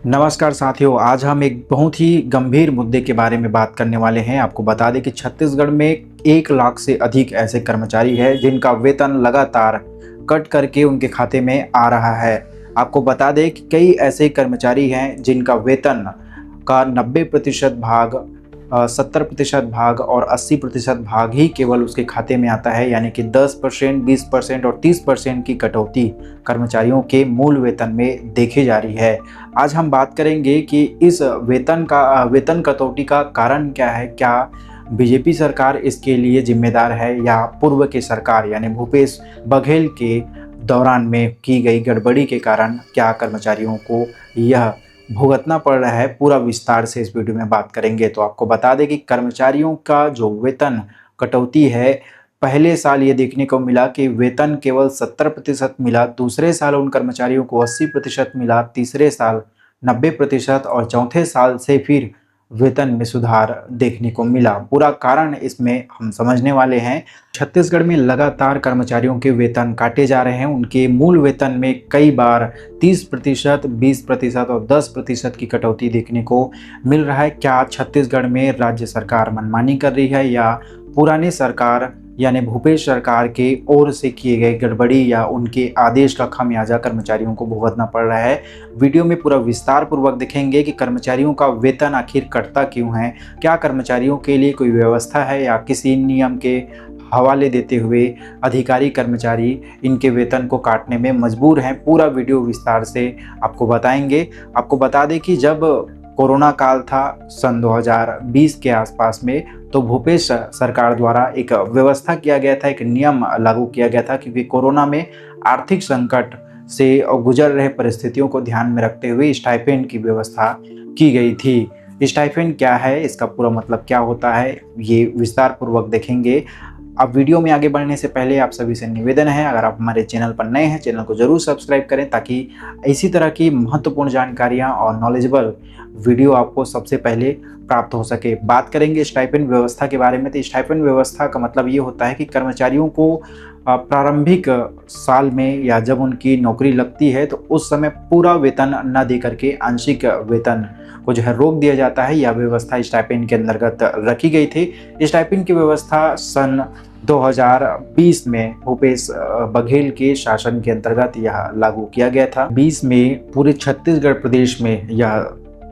नमस्कार साथियों, आज हम एक बहुत ही गंभीर मुद्दे के बारे में बात करने वाले हैं। आपको बता दें कि छत्तीसगढ़ में 1 लाख से अधिक ऐसे कर्मचारी हैं जिनका वेतन लगातार कट करके उनके खाते में आ रहा है। आपको बता दें कि कई ऐसे कर्मचारी हैं जिनका वेतन का 90% भाग 70% भाग और 80% भाग ही केवल उसके खाते में आता है, यानी कि 10%, 20% और 30% की कटौती कर्मचारियों के मूल वेतन में देखी जा रही है। आज हम बात करेंगे कि इस वेतन कटौती का कारण क्या है? क्या बीजेपी सरकार इसके लिए जिम्मेदार है या पूर्व की सरकार यानी भूपेश बघेल के दौरान में की गई गड़बड़ी के कारण क्या कर्मचारियों को यह भुगतना पड़ रहा है? पूरा विस्तार से इस वीडियो में बात करेंगे। तो आपको बता दें कि कर्मचारियों का जो वेतन कटौती है, पहले साल ये देखने को मिला कि वेतन केवल 70% मिला, दूसरे साल उन कर्मचारियों को 80% मिला, तीसरे साल 90% और चौथे साल से फिर वेतन में सुधार देखने को मिला। पूरा कारण इसमें हम समझने वाले हैं। छत्तीसगढ़ में लगातार कर्मचारियों के वेतन काटे जा रहे हैं। उनके मूल वेतन में कई बार 30%, 20% और 10% की कटौती देखने को मिल रहा है। क्या छत्तीसगढ़ में राज्य सरकार मनमानी कर रही है या पुरानी सरकार यानी भूपेश सरकार के ओर से किए गए गड़बड़ी या उनके आदेश का खामियाजा कर्मचारियों को भुगतना पड़ रहा है? वीडियो में पूरा विस्तार पूर्वक देखेंगे कि कर्मचारियों का वेतन आखिर कटता क्यों है, क्या कर्मचारियों के लिए कोई व्यवस्था है या किसी नियम के हवाले देते हुए अधिकारी कर्मचारी इनके वेतन को काटने में मजबूर हैं। पूरा वीडियो विस्तार से आपको बताएंगे। आपको बता दें कि जब कोरोना काल था सन 2020 के आसपास में, तो भूपेश सरकार द्वारा एक व्यवस्था किया गया था, एक नियम लागू किया गया था, क्योंकि कोरोना में आर्थिक संकट से गुजर रहे परिस्थितियों को ध्यान में रखते हुए स्टाइपेंड की व्यवस्था की गई थी। स्टाइपेंड क्या है, इसका पूरा मतलब क्या होता है, ये विस्तार पूर्वक देखेंगे। अब वीडियो में आगे बढ़ने से पहले आप सभी से निवेदन है, अगर आप हमारे चैनल पर नए हैं, चैनल को जरूर सब्सक्राइब करें ताकि इसी तरह की महत्वपूर्ण जानकारियां और नॉलेजेबल वीडियो आपको सबसे पहले प्राप्त हो सके। बात करेंगे स्टाइपेंड व्यवस्था के बारे में। तो स्टाइपेंड व्यवस्था का मतलब ये होता है कि कर्मचारियों को प्रारंभिक साल में या जब उनकी नौकरी लगती है तो उस समय पूरा वेतन न दे करके आंशिक वेतन को जो है रोक दिया जाता है। यह व्यवस्था स्टाइपेंड के अंतर्गत रखी गई थी। स्टाइपेंड की व्यवस्था सन 2020 में भूपेश बघेल के शासन के अंतर्गत यह लागू किया गया था। 20 में पूरे छत्तीसगढ़ प्रदेश में यह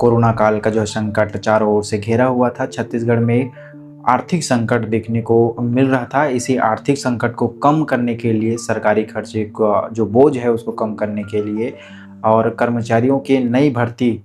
कोरोना काल का जो संकट चारों ओर से घेरा हुआ था। छत्तीसगढ़ में आर्थिक संकट देखने को मिल रहा था। इसी आर्थिक संकट को कम करने के लिए, सरकारी खर्चे का जो बोझ है उसको कम करने के लिए और कर्मचारियों के नई भर्ती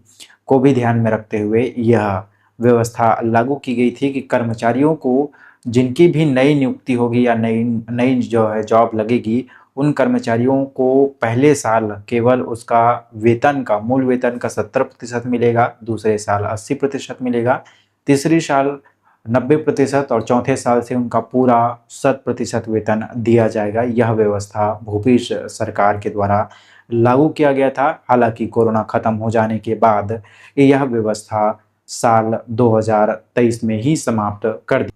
को भी ध्यान में रखते हुए यह व्यवस्था लागू की गई थी कि कर्मचारियों को जिनकी भी नई नियुक्ति होगी या नई नई जो है जॉब लगेगी, उन कर्मचारियों को पहले साल केवल उसका वेतन का मूल वेतन का 70% मिलेगा, दूसरे साल 80% मिलेगा, तीसरी साल 90% और चौथे साल से उनका पूरा 100% वेतन दिया जाएगा। यह व्यवस्था भूपेश सरकार के द्वारा लागू किया गया था। हालांकि कोरोना खत्म हो जाने के बाद यह व्यवस्था साल 2023 में ही समाप्त कर दी,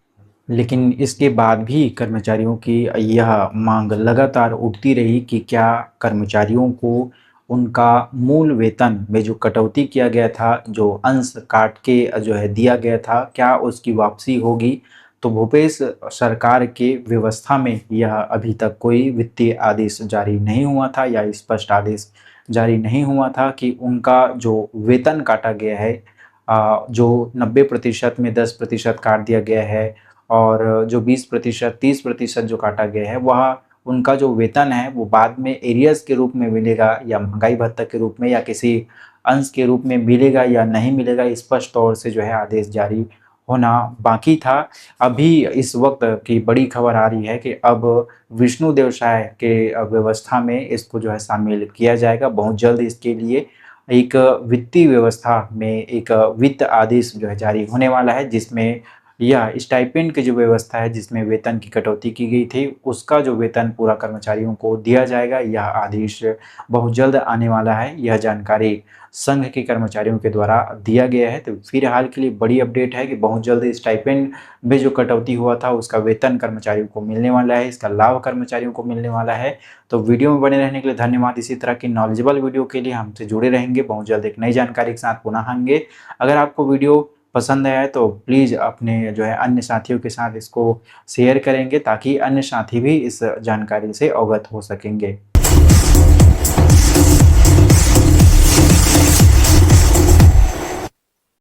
लेकिन इसके बाद भी कर्मचारियों की यह मांग लगातार उठती रही कि क्या कर्मचारियों को उनका मूल वेतन में जो कटौती किया गया था, जो अंश काट के जो है दिया गया था, क्या उसकी वापसी होगी? तो भूपेश सरकार के व्यवस्था में यह अभी तक कोई वित्तीय आदेश जारी नहीं हुआ था या स्पष्ट आदेश जारी नहीं हुआ था कि उनका जो वेतन काटा गया है, जो 90% में 10% काट दिया गया है और जो 20%, 30% जो काटा गया है, वह उनका जो वेतन है वो बाद में एरियर्स के रूप में मिलेगा या महंगाई भत्ता के रूप में या किसी अंश के रूप में मिलेगा या नहीं मिलेगा, स्पष्ट तौर से जो है आदेश जारी होना बाकी था। अभी इस वक्त की बड़ी खबर आ रही है कि अब विष्णु देवसाय के व्यवस्था में इसको जो है शामिल किया जाएगा। बहुत जल्द इसके लिए एक वित्तीय व्यवस्था में एक वित्त आदेश जो है जारी होने वाला है, जिसमें या स्टाइपेंड की जो व्यवस्था है जिसमें वेतन की कटौती की गई थी, उसका जो वेतन पूरा कर्मचारियों को दिया जाएगा, यह आदेश बहुत जल्द आने वाला है। यह जानकारी संघ के कर्मचारियों के द्वारा दिया गया है। तो फिलहाल के लिए बड़ी अपडेट है कि बहुत जल्द स्टाइपेंड में जो कटौती हुआ था उसका वेतन कर्मचारियों को मिलने वाला है, इसका लाभ कर्मचारियों को मिलने वाला है। तो वीडियो में बने रहने के लिए धन्यवाद। इसी तरह की नॉलेजेबल वीडियो के लिए हमसे जुड़े रहेंगे। बहुत जल्द एक नई जानकारी के साथ पुनः आएंगे। अगर आपको वीडियो पसंद आया है तो प्लीज़ अपने जो है अन्य साथियों के साथ इसको शेयर करेंगे ताकि अन्य साथी भी इस जानकारी से अवगत हो सकेंगे।